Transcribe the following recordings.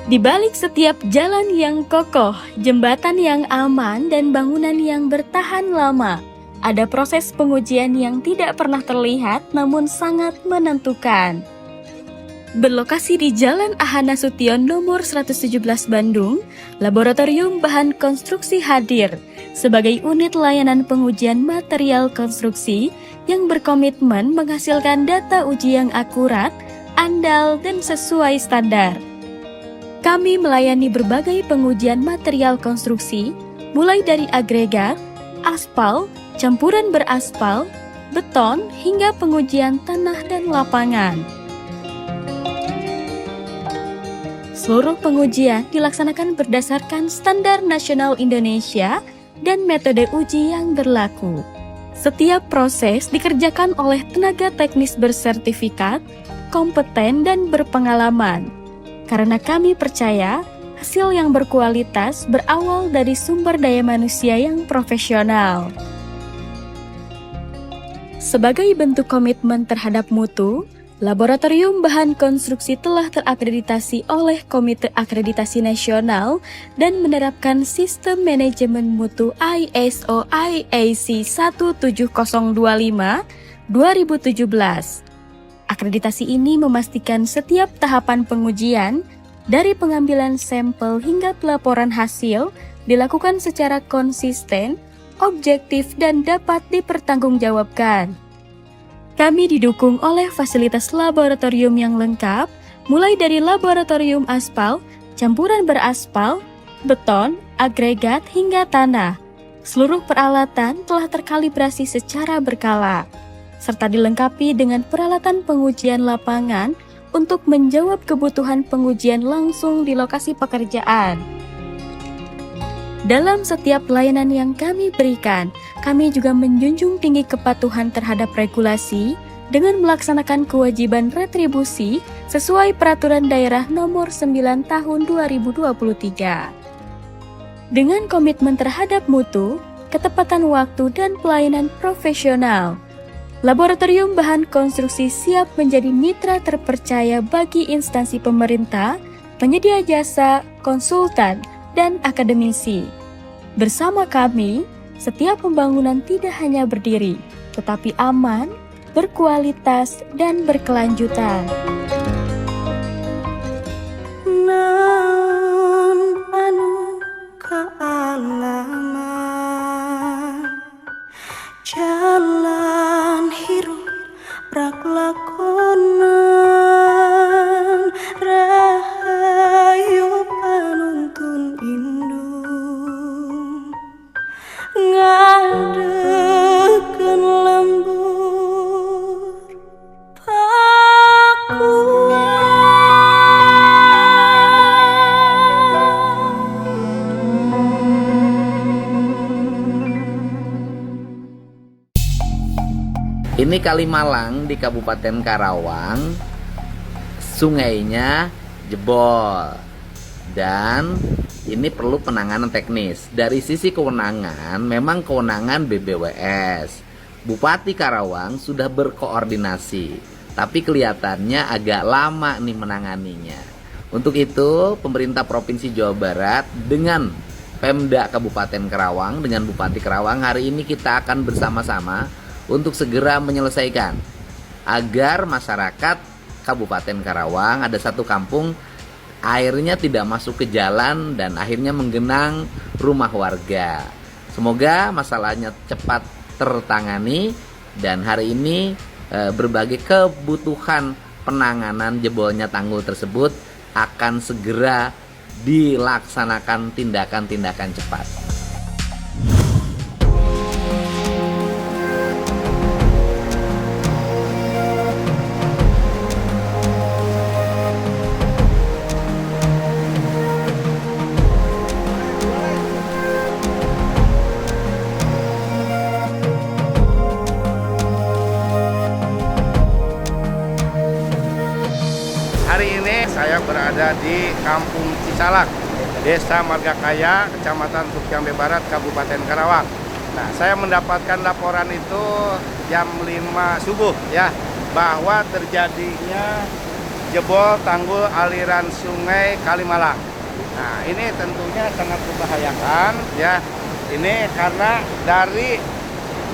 Di balik setiap jalan yang kokoh, jembatan yang aman, dan bangunan yang bertahan lama, ada proses pengujian yang tidak pernah terlihat namun sangat menentukan. Berlokasi di Jalan Aha Nasution nomor 117 Bandung, Laboratorium Bahan Konstruksi hadir sebagai unit layanan pengujian material konstruksi yang berkomitmen menghasilkan data uji yang akurat, andal, dan sesuai standar. Kami melayani berbagai pengujian material konstruksi, mulai dari agregat, aspal, campuran beraspal, beton, hingga pengujian tanah dan lapangan. Seluruh pengujian dilaksanakan berdasarkan standar nasional Indonesia dan metode uji yang berlaku. Setiap proses dikerjakan oleh tenaga teknis bersertifikat, kompeten, dan berpengalaman. Karena kami percaya, hasil yang berkualitas berawal dari sumber daya manusia yang profesional. Sebagai bentuk komitmen terhadap mutu, Laboratorium Bahan Konstruksi telah terakreditasi oleh Komite Akreditasi Nasional dan menerapkan sistem manajemen mutu ISO IAC 17025 2017. Akreditasi ini memastikan setiap tahapan pengujian, dari pengambilan sampel hingga pelaporan hasil, dilakukan secara konsisten, objektif, dan dapat dipertanggungjawabkan. Kami didukung oleh fasilitas laboratorium yang lengkap, mulai dari laboratorium aspal, campuran beraspal, beton, agregat, hingga tanah. Seluruh peralatan telah terkalibrasi secara berkala, serta dilengkapi dengan peralatan pengujian lapangan untuk menjawab kebutuhan pengujian langsung di lokasi pekerjaan. Dalam setiap pelayanan yang kami berikan, kami juga menjunjung tinggi kepatuhan terhadap regulasi dengan melaksanakan kewajiban retribusi sesuai Peraturan Daerah Nomor 9 Tahun 2023. Dengan komitmen terhadap mutu, ketepatan waktu, dan pelayanan profesional, Laboratorium Bahan Konstruksi siap menjadi mitra terpercaya bagi instansi pemerintah, penyedia jasa, konsultan, dan akademisi. Bersama kami, setiap pembangunan tidak hanya berdiri, tetapi aman, berkualitas, dan berkelanjutan. Naon anu kaalaman jalan hirup rak lakonan rahayu panuntun indung ngadekeun lembur Ini Kalimalang di Kabupaten Karawang, sungainya jebol dan ini perlu penanganan teknis. Dari sisi kewenangan, memang kewenangan BBWS. Bupati Karawang sudah berkoordinasi, tapi kelihatannya agak lama nih menanganinya. Untuk itu, pemerintah Provinsi Jawa Barat dengan Pemda Kabupaten Karawang, dengan Bupati Karawang, hari ini kita akan bersama-sama untuk segera menyelesaikan agar masyarakat Kabupaten Karawang, ada satu kampung airnya tidak masuk ke jalan dan akhirnya menggenang rumah warga. Semoga masalahnya cepat tertangani dan hari ini berbagai kebutuhan penanganan jebolnya tanggul tersebut akan segera dilaksanakan tindakan-tindakan cepat. Hari ini saya berada di Kampung Cisalak, Desa Margakaya, Kecamatan Supiambe Barat, Kabupaten Karawang. Nah, saya mendapatkan laporan itu jam 5 subuh ya, bahwa terjadinya jebol tanggul aliran sungai Kalimalang. Nah, ini tentunya sangat membahayakan ya. Ini karena dari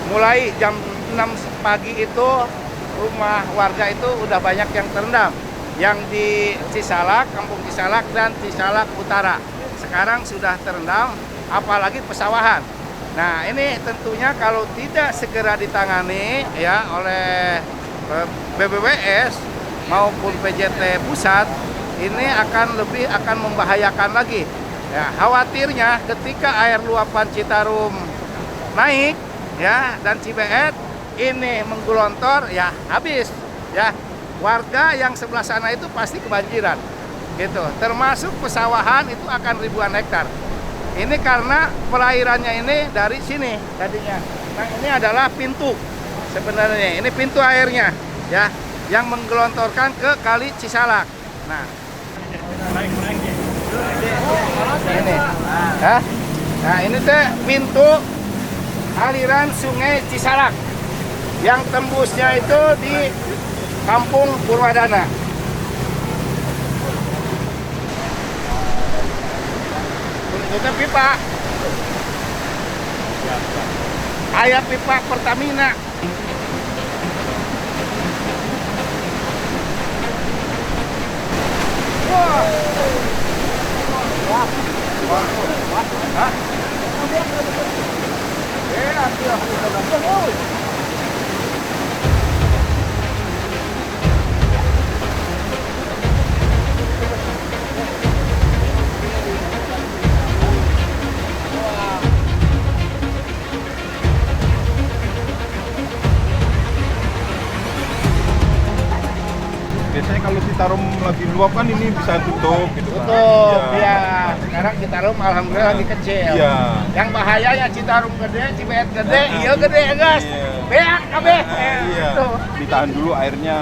mulai jam 6 pagi itu rumah warga itu udah banyak yang terendam. Yang di Cisalak, Kampung Cisalak dan Cisalak Utara. Sekarang sudah terendam, apalagi pesawahan. Nah, ini tentunya kalau tidak segera ditangani ya oleh BBWS maupun PJT pusat, ini akan membahayakan lagi. Ya, khawatirnya ketika air luapan Citarum naik ya dan Cibeet ini menggelontor ya habis ya. Warga yang sebelah sana itu pasti kebanjiran. Gitu. Termasuk pesawahan itu akan ribuan hektar. Ini karena perairannya ini dari sini tadinya. Nah, ini adalah pintu sebenarnya. Ini pintu airnya ya yang menggelontorkan ke Kali Cisalak. Nah, ini. Nah, ini teh pintu aliran Sungai Cisalak. Yang tembusnya itu di Kampung Purwadana. Itu pipa. Ayat pipa Pertamina. Biasanya kalau Citarum lagi luap kan ini bisa tutup gitu kan. Tutup, ya. Sekarang Citarum alhamdulillah lagi kecil. Iya. Yang bahayanya Citarum gede, Cibeet gede, Nah, iya gede ya guys. iya. Beak kabeh. Iya. Gitu. Ditahan dulu airnya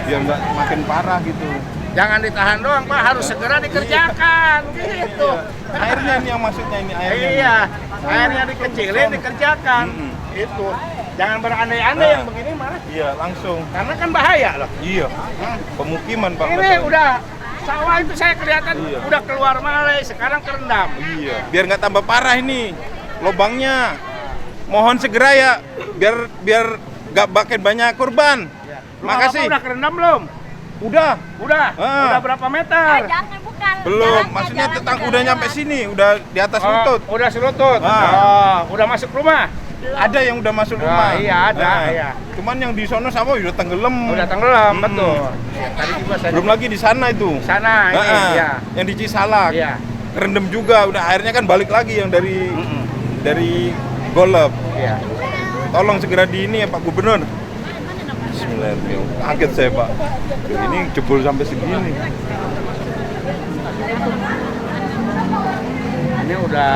biar nggak makin parah gitu. Jangan ditahan doang, Pak, harus segera dikerjakan. Gitu. Iya. Airnya ini yang maksudnya ini airnya. Iya, airnya dikecilin, dikerjakan. Itu. Jangan berandai-andai Nah. yang begini malah. Iya, langsung. Karena kan bahaya loh. Iya. Pemukiman Pak. Ini masalahnya. udah sawah itu saya kelihatan Iya. udah keluar malai, sekarang kerendam. Iya. Biar nggak tambah parah ini lubangnya. Mohon segera ya, biar nggak makin banyak korban. Rumah Makasih. Bapak udah kerendam belum? Udah. Udah. Ah. Udah berapa meter? Belum, maksudnya udah nyampe sini, udah di atas lutut. Udah selutut. Ah. Oh, udah masuk rumah. Ada yang udah masuk rumah. Iya, ada, iya. Cuman yang di sono sama udah tenggelam. Udah tenggelam, Mm-mm. betul. Ya, tadi juga saya Belum lagi di sana itu. sana ini, ya. Yang di Cisalak. Iya. Kerendam juga, udah airnya kan balik lagi yang dari Mm-mm. dari Golep. Iya. Tolong segera di ini ya Pak Gubernur. Bismillahirrahmanirrahim. Kaget saya Pak. Ini jebol sampai segini. Ini udah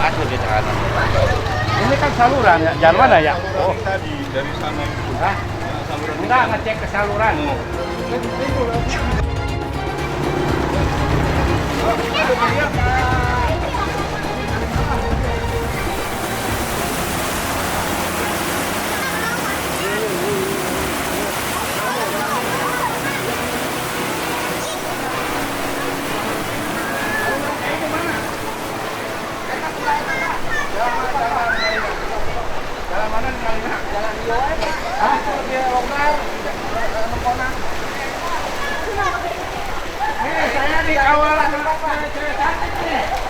masuk di kanan. Ini kan saluran ya, jalan mana ya? Oh, tadi dari sana itu. Hah? Saluran Enggak, ngecek ke saluran. Jalan mana nih kalinya? Jalan Iowa. Hah? Dia longgar. Jalan Mengkonang. Nih, saya dikawal sama cewek cantik nih.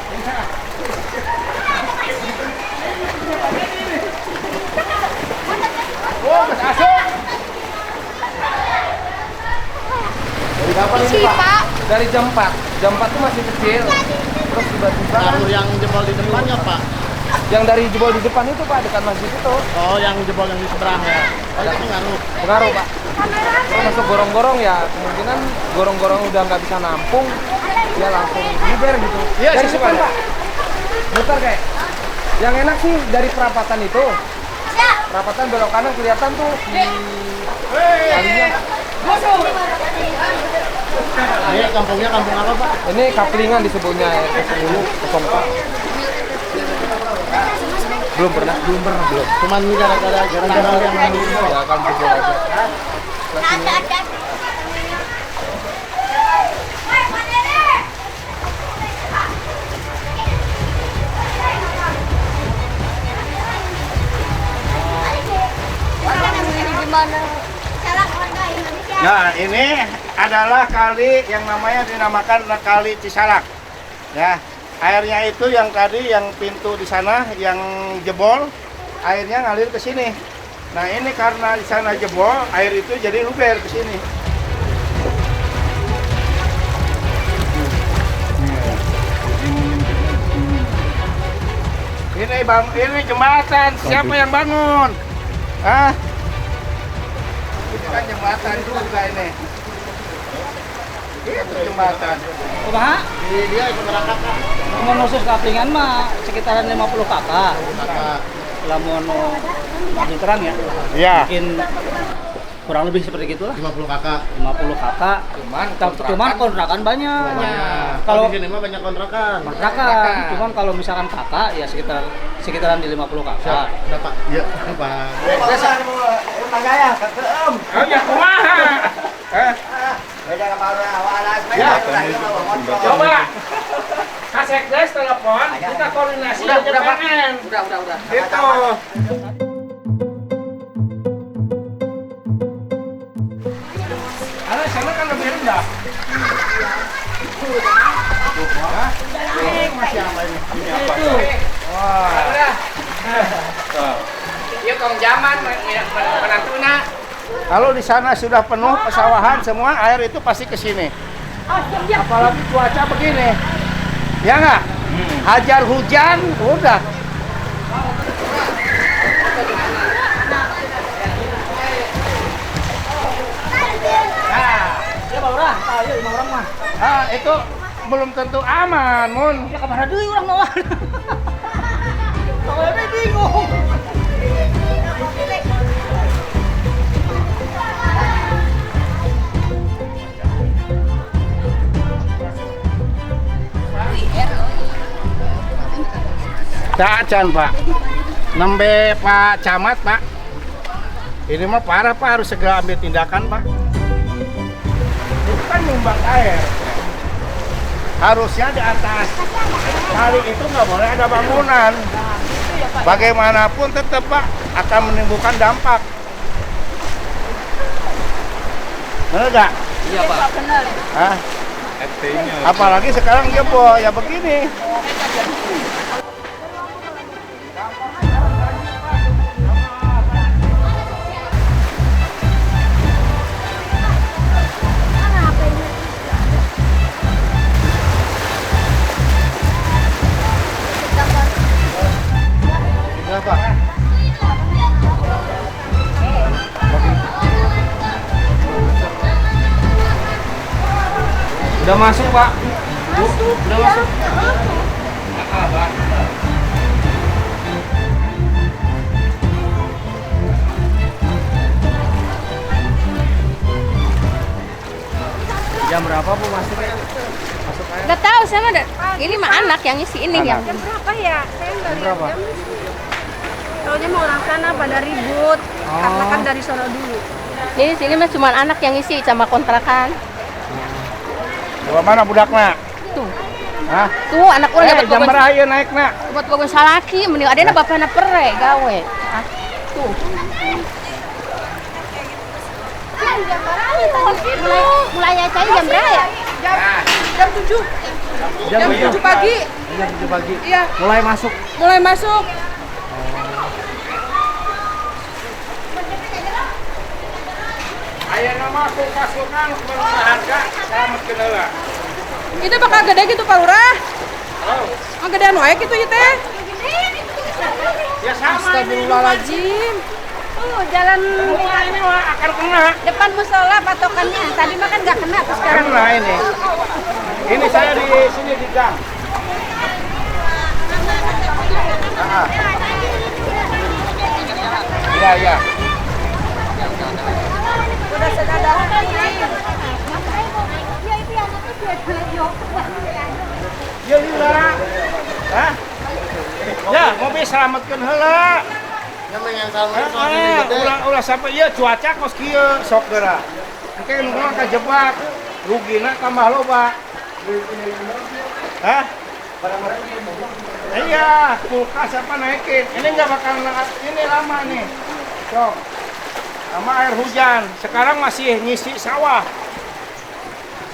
Kapan ini Pak? Dari jam 4. Jam 4 itu masih kecil. Terus tiba-tiba yang jebol di depannya Pak. yang dari jebol di depan itu Pak, dekat masjid itu. Oh, yang jebol yang di seberang ya. Oh, itu ngaruh. Pengaruh Pak. Kalau masuk gorong-gorong ya kemungkinan gorong-gorong udah nggak bisa nampung, dia langsung bubar gitu. Iya, dari depan Pak. Muter kayak. Yang enak sih dari perapatan itu. Perapatan belok kanan kelihatan tuh di kalinya. Ini kampungnya kampung apa Pak? Ini Kaplingan disebutnya RT 10 04. Belum pernah. Cuman gara-gara yang Ya akan jebol aja. Nah, ini adalah kali yang namanya dinamakan Kali Cisalak. Ya, airnya itu yang tadi yang pintu di sana yang jebol, airnya ngalir ke sini. Nah, ini karena di sana jebol, air itu jadi luber ke sini. Ini jembatan, siapa yang bangun? Hah? Ini kan jembatan juga ini. Itu jembatan. Kumaha? dia ikut berangkat Pak. Lamun khusus Kaplingan mah sekitaran 50 kakak. Lamun makin terang ya. Iya. Mungkin kurang lebih seperti gitulah. 50 kakak. 50 kakak. Cuman kontrakan banyak. Kalau Kalau di sini mah banyak kontrakan. kontrakan, cuman kalau misalkan kakak ya sekitaran di 50 kakak. Udah Pak. Iya, Pak. Oh ya kumaha? Coba kasih guys telepon, kita koordinasi udah PNN. Udah. Gitu. Ada sana kan lebih rendah. Masih apa ini? Ini apa? Wah. Yuk kong zaman menantuna. Kalau di sana sudah penuh pesawahan semua, air itu pasti ke sini. Apalagi cuaca begini. Ya nggak? Hajar hujan, udah. Ya Pak Urah, ayo 5 orang mah. Itu belum tentu aman, Mun. Ya kemana deui urang mah. Kalau ini bingung. Dacan Pak, nembe Pak Camat Pak. Ini mah parah Pak, harus segera ambil tindakan Pak. Itu kan nyumbang air. Harusnya di atas kali itu nggak boleh ada bangunan. Bagaimanapun tetap Pak akan menimbulkan dampak. Benar nggak? Iya Pak. Hah? Apalagi sekarang jebol ya begini. Berapa? Udah masuk Pak. Udah masuk. Jam berapa Bu masuknya? Masuk air. Gak tahu sama deh. Ini mah anak yang isi ini Anak. yang. Jam berapa ya? Saya nggak Jam lihat berapa? jam. Taunya mau orang sana pada ribut, karena kan dari sono dulu. Ini sini mah cuma anak yang isi sama kontrakan. Bawa mana budakna? Tuh. Hah? Tuh anak urang dapat jam berapa ieu naikna? buat bagus salaki mending adena bapana pere gawe. Ah, tuh. Mulai cai jam berapa ya? Jam 7. Jam 7 pagi. Jam 7 pagi. Iya, Mulai masuk. mulai masuk. Aya nama kulkas urang berharga selamatkeun heula. Itu bakal gede gitu Pak Lurah. Oh, gedean wae gitu ya teh. Ya sama. Astagfirullahaladzim. Jalan Ini mah akan kena. depan musola patokannya. Tadi mah kan nggak kena, terus sekarang Kena ini. Ini saya di sini di gang. Iya, iya. udah sedadak. Ya lila. Hah? Ya, mobil selamatkeun heula. Yang selamat Ulah sampai ieu cuaca kos kieu sok geura. Engke nu mah kajebak. Rugina tambah loba. Hah? Iya, kulkas apa naikin. Ini nggak bakal ini lama nih. Sok. Sama air hujan. Sekarang masih ngisi sawah.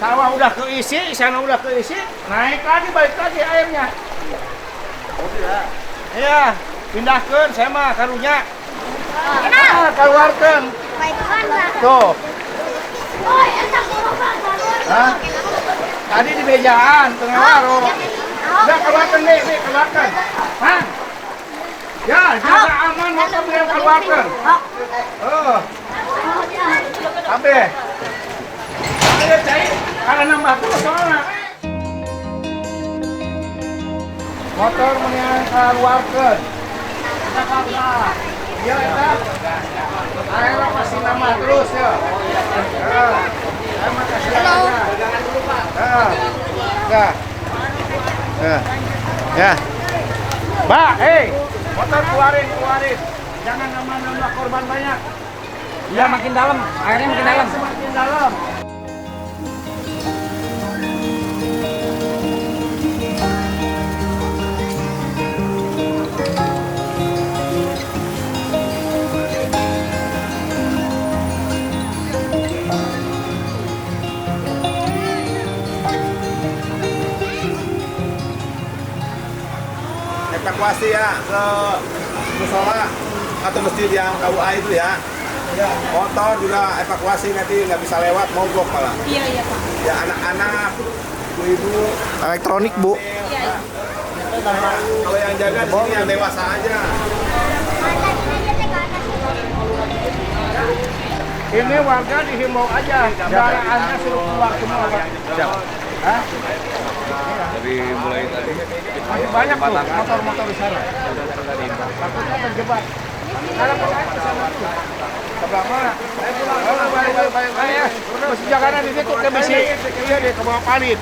Sawah udah keisi, sana udah keisi, naik lagi, balik lagi airnya. Iya, pindahkan saya mah karunya. Keluarkan. Tuh. Hah? Tadi di bejaan, tengah warung. Udah keluarkan nih, keluarkan. Hah? Ya, jaga aman motor yang keluarkan. Oh. Sampai. Sampai cai, karena nambah terus soalnya. Motor mendingan keluarkan. Iya, ya. Akhirnya pasti nambah terus ya. Terima kasih. Pegangan dulu, Pak. Ya. Mbak, motor keluarin. Jangan nambah korban banyak. Iya makin dalam, airnya makin dalam. Semakin dalam. Evakuasi ya ke musola atau masjid yang KUA itu ya. Motor juga evakuasi nanti nggak bisa lewat, mogok malah. Iya Pak. Ya anak-anak, ibu-ibu. Elektronik, Bu. Iya. Kalau yang jaga di sini yang dewasa aja. Ini warga dihimbau aja, kendaraannya suruh keluar semua. Hah? Dari mulai tadi. Masih banyak tuh motor-motor di sana. Takutnya terjebak. Sekarang mau naik ke sana tuh. Sebelah mana? Baik. Masih jaganan di situ ke besi. Iya deh, ke bawah parit.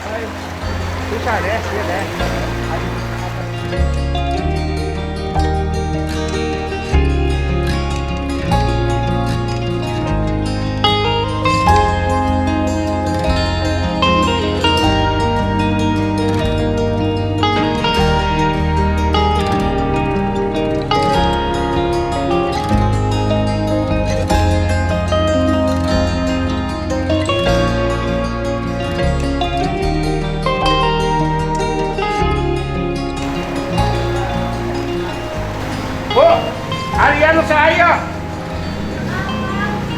Susah deh, iya deh. Bu, kalian saya.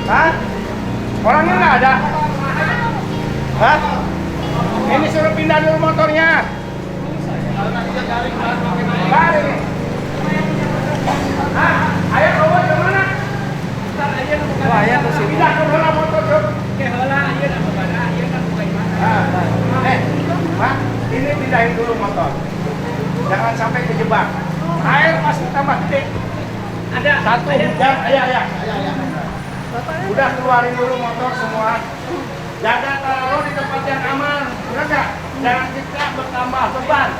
Hah? Orangnya nggak ada? Hah? Ini suruh pindah dulu motornya. Balik. Hah? Ayo bawa ke mana? Wah, ya ke sini. Pindah ke mana motor tuh? Ke heula, ieu da kemana? Ieu da ke mana? Pak, ini pindahin dulu motor. Jangan sampai kejebak. Air pasti tambah gede. Ada satu hujan, ya. Udah keluarin dulu motor semua. Jaga taruh di tempat yang aman, udah nggak? Jangan kita bertambah beban.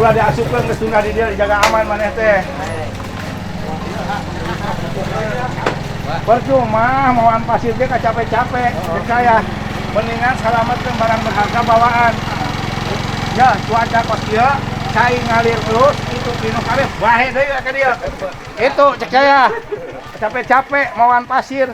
Ulah diasupkeun ke sungai di dia dijaga aman maneh teh. Percuma mauan pasir dia capek-capek. Saya mendingan selamatkan barang berharga bawaan. Ya, cuaca kos kieu cai ngalir terus itu dino kabeh bahe deui ka dia. Itu cek saya. capek-capek mauan pasir.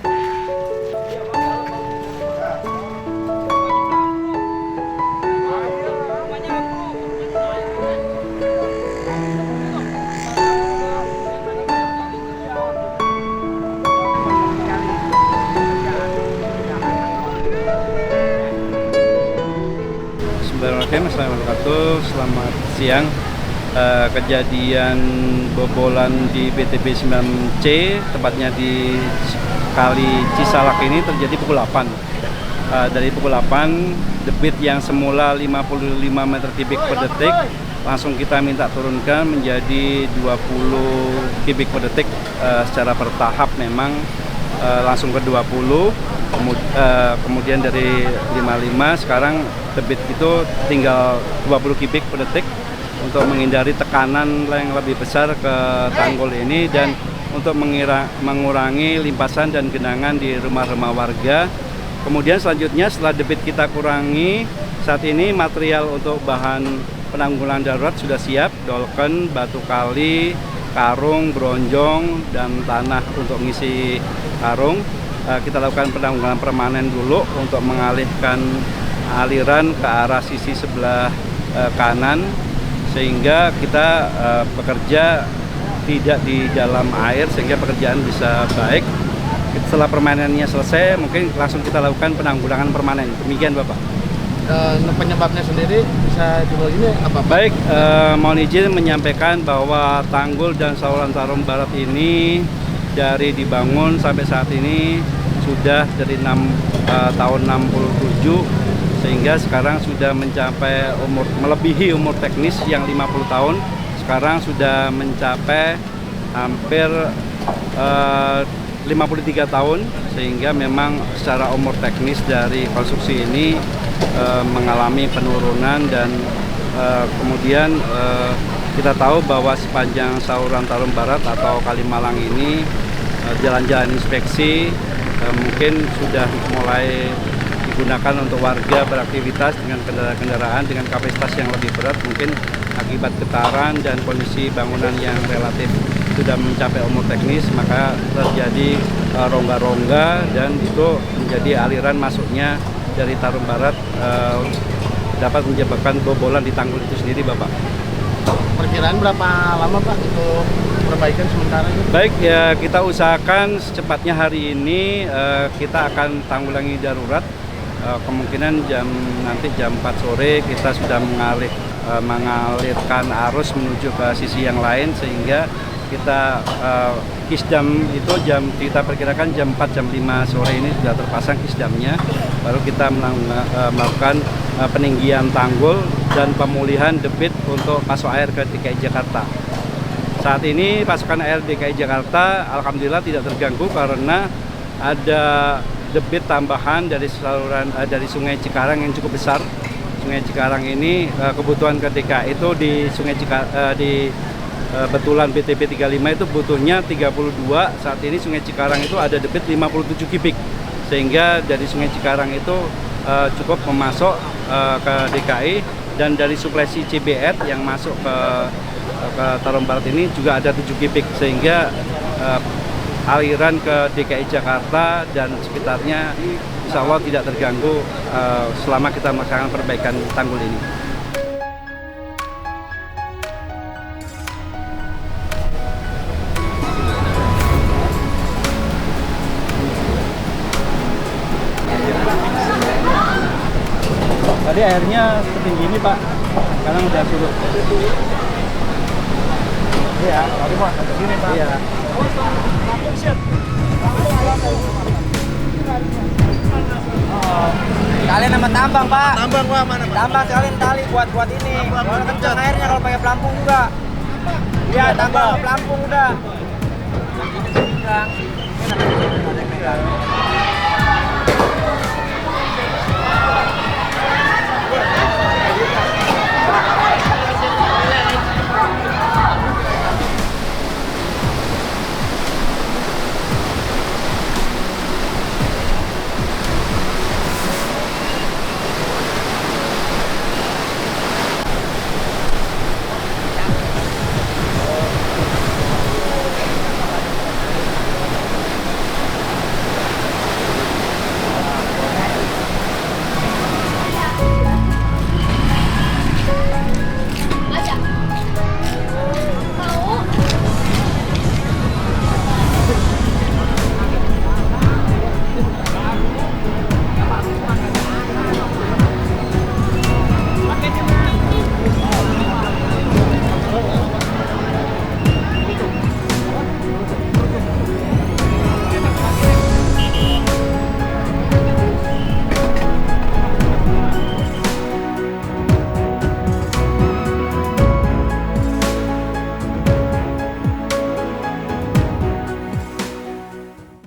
Assalamualaikum, selamat siang. Kejadian bobolan di BTP 9C, tepatnya di Kali Cisalak ini terjadi pukul 8. Dari pukul 8, debit yang semula 55 meter kubik per detik langsung kita minta turunkan menjadi 20 kubik per detik secara bertahap, memang langsung ke 20. Kemudian dari 55 sekarang debit itu tinggal 20 kubik per detik untuk menghindari tekanan yang lebih besar ke tanggul ini dan untuk mengurangi limpasan dan genangan di rumah-rumah warga. Kemudian selanjutnya setelah debit kita kurangi, saat ini material untuk bahan penanggulangan darurat sudah siap, dolken, batu kali, karung, bronjong, dan tanah untuk mengisi karung. Kita lakukan penanggulangan permanen dulu untuk mengalihkan aliran ke arah sisi sebelah kanan, sehingga kita bekerja tidak di dalam air, sehingga pekerjaan bisa baik. Setelah permanennya selesai, mungkin langsung kita lakukan penanggulangan permanen. Demikian Bapak. Penyebabnya sendiri bisa judul ini apa? Baik, mohon izin menyampaikan bahwa tanggul dan saluran Tarum Barat ini dari dibangun sampai saat ini sudah dari tahun 67, sehingga sekarang sudah mencapai melebihi umur teknis yang 50 tahun. Sekarang sudah mencapai hampir 53 tahun, sehingga memang secara umur teknis dari konstruksi ini mengalami penurunan. Dan kemudian kita tahu bahwa sepanjang saluran Tarum Barat atau Kalimalang ini jalan-jalan inspeksi mungkin sudah mulai digunakan untuk warga beraktivitas dengan kendaraan-kendaraan dengan kapasitas yang lebih berat, mungkin akibat getaran dan kondisi bangunan yang relatif sudah mencapai umur teknis, maka terjadi rongga-rongga dan itu menjadi aliran masuknya dari Tarum Barat, dapat menyebabkan bobolan di tanggul itu sendiri, Bapak. Perkiraan berapa lama Pak untuk perbaikan sementara ini? Baik, ya kita usahakan secepatnya hari ini kita akan tanggulangi darurat. Kemungkinan nanti jam 4 sore kita sudah mengalirkan arus menuju ke sisi yang lain, sehingga kita kisdam itu kita perkirakan jam 4 jam 5 sore ini sudah terpasang kisdamnya, baru kita melakukan peninggian tanggul dan pemulihan debit untuk masuk air ke DKI Jakarta. Saat ini pasokan air DKI Jakarta alhamdulillah tidak terganggu karena ada debit tambahan dari saluran dari Sungai Cikarang yang cukup besar. Sungai Cikarang ini kebutuhan ke DKI itu di Sungai Cikarang di betulan BTP 35 itu butuhnya 32. Saat ini Sungai Cikarang itu ada debit 57 kubik, sehingga dari Sungai Cikarang itu cukup memasok ke DKI, dan dari suplai CBR yang masuk ke Tarum Barat ini juga ada 7 kubik, sehingga aliran ke DKI Jakarta dan sekitarnya insya Allah tidak terganggu selama kita melaksanakan perbaikan tanggul ini. Tadi airnya setinggi ini Pak, sekarang udah surut. Iya, tadi Pak, segini Pak. Iya. Kalian sama tambang Pak. Tambang Pak, mana Pak? Tambang sekalian tali buat ini. Kalau kencang airnya, kalau pakai pelampung juga. Iya, tambang pelampung udah.